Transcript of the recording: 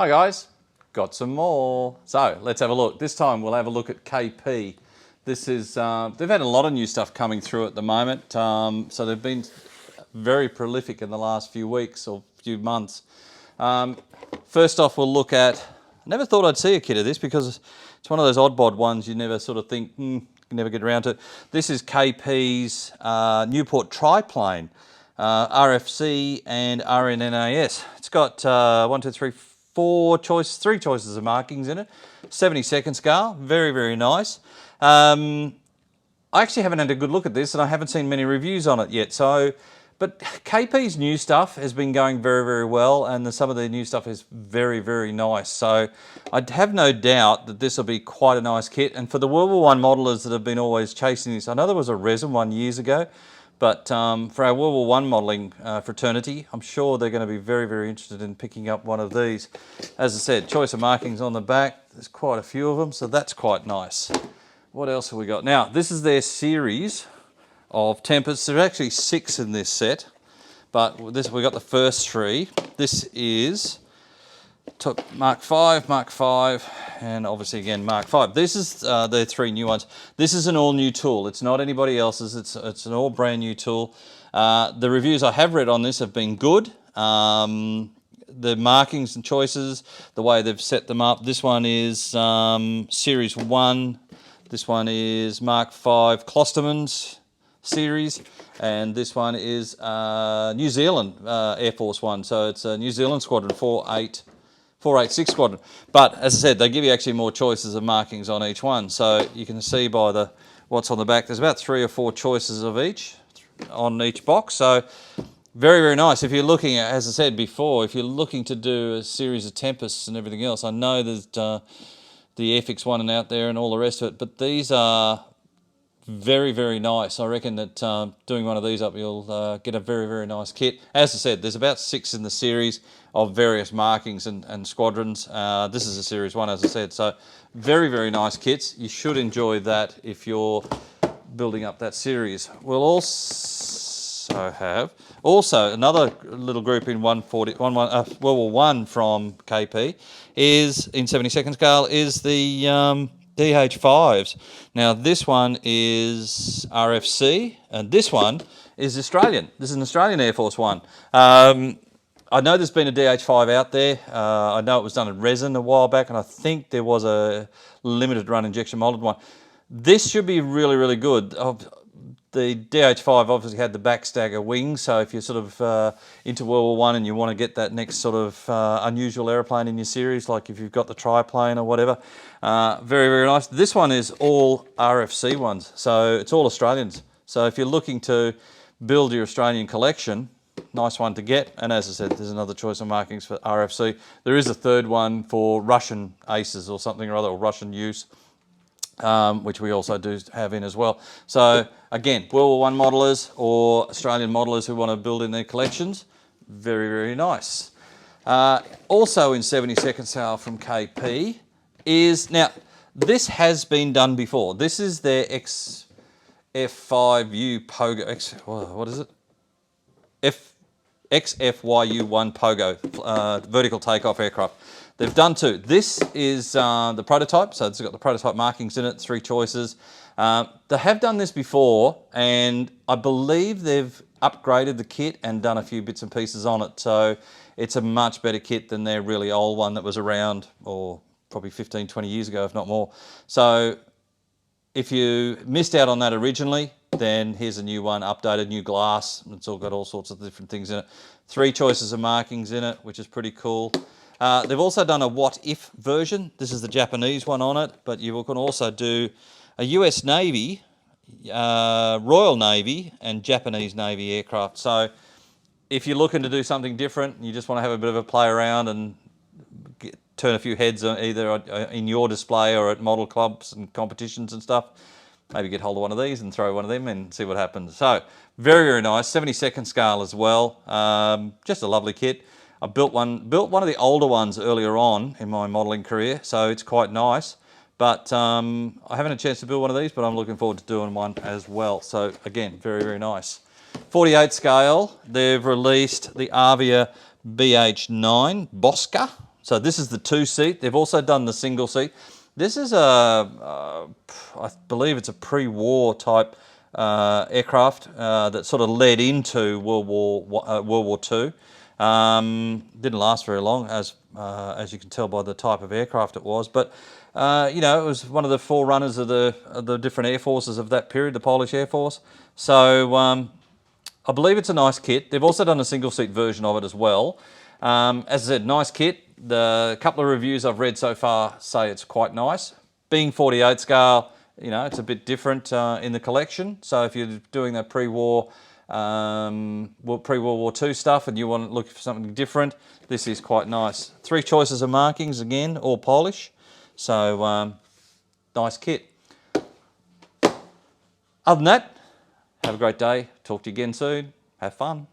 Hi guys, got some more. So let's have a look. This time we'll have a look at KP. This is, they've had a lot of new stuff coming through at the moment. So they've been very prolific in the last few weeks or few months. First off, we'll look at, I never thought I'd see a kit of this because it's one of those odd bod ones you never sort of think, can never get around to. This is KP's Newport Triplane, RFC and RNNAS. It's got 3 choices of markings in it, 70-second scale, very, very nice. I actually haven't had a good look at this and I haven't seen many reviews on it yet. But KP's new stuff has been going very, very well, and some of the new stuff is very, very nice. So I have no doubt that this will be quite a nice kit. And for the World War I modelers that have been always chasing this, I know there was a resin one years ago, but for our World War I modelling fraternity, I'm sure they're going to be very, very interested in picking up one of these. As I said, choice of markings on the back, there's quite a few of them, so that's quite nice. What else have we got? Now, this is their series of Tempests. There's actually 6 in this set, but we got the first 3. This is Mark 5, and obviously again Mark 5. This is their 3 new ones. This is an all new tool. It's not anybody else's. It's an all brand new tool. The reviews I have read on this have been good. The markings and choices, the way they've set them up. This one is Series 1. This one is Mark 5 Klosterman's series, and this one is New Zealand Air Force One. So it's a New Zealand Squadron 486 Squadron. But as I said, they give you actually more choices of markings on each one. So you can see by what's on the back, there's about 3 or 4 choices of each on each box. So very, very nice. If you're looking at, as I said before, if you're looking to do a series of Tempests and everything else, I know there's the FX one and out there and all the rest of it, but these are very, very nice. I reckon that doing one of these up, you'll get a very, very nice kit. As I said, there's about 6 in the series of various markings and squadrons. This is a Series 1, as I said. So very, very nice kits. You should enjoy that if you're building up that series. We'll also have another little group in World War I from KP is in 70-second scale is the DH5s. Now this one is RFC and this one is Australian. This is an Australian Air Force One. I know there's been a DH5 out there. I know it was done in resin a while back, and I think there was a limited run injection molded one. This should be really, really good. The DH5 obviously had the backstagger wings, so if you're sort of into World War I and you want to get that next sort of unusual aeroplane in your series, like if you've got the triplane or whatever, very, very nice. This one is all RFC ones, so it's all Australians. So if you're looking to build your Australian collection, nice one to get. And as I said, there's another choice of markings for RFC. There is a third one for Russian aces or something or other, or Russian use, which we also do have in as well. So again, World War I modelers or Australian modelers who want to build in their collections, very, very nice. Also in 70-second scale from KP is, now this has been done before. This is their F5U Pogo, what is it? XFYU1 Pogo, vertical takeoff aircraft. They've done 2. This is the prototype, so it's got the prototype markings in it, 3 choices. They have done this before, and I believe they've upgraded the kit and done a few bits and pieces on it, so it's a much better kit than their really old one that was around, or probably 15, 20 years ago, if not more. So if you missed out on that originally, then here's a new one, updated, new glass. It's all got all sorts of different things in it. 3 choices of markings in it, which is pretty cool. They've also done a what if version. This is the Japanese one on it, but you can also do a US Navy, Royal Navy and Japanese Navy aircraft. So if you're looking to do something different and you just want to have a bit of a play around and turn a few heads either in your display or at model clubs and competitions and stuff, maybe get hold of one of these and throw one of them in and see what happens. So very, very nice. 70-second scale as well. Just a lovely kit. I built one of the older ones earlier on in my modelling career, so it's quite nice. But I haven't had a chance to build one of these, but I'm looking forward to doing one as well. So again, very, very nice. 48 scale, they've released the Avia BH9 Bosca. So this is the 2-seat. They've also done the single seat. This is I believe it's a pre-war type aircraft that sort of led into World War II. Didn't last very long, as you can tell by the type of aircraft it was. But you know, it was one of the forerunners of the different air forces of that period, the Polish Air Force. So I believe it's a nice kit. They've also done a single seat version of it as well. As I said, nice kit. The couple of reviews I've read so far say it's quite nice. Being 48 scale, you know, it's a bit different in the collection. So if you're doing that pre-World War II stuff and you want to look for something different, this is quite nice. 3 choices of markings again, all Polish. So nice kit. Other than that, have a great day. Talk to you again soon. Have fun.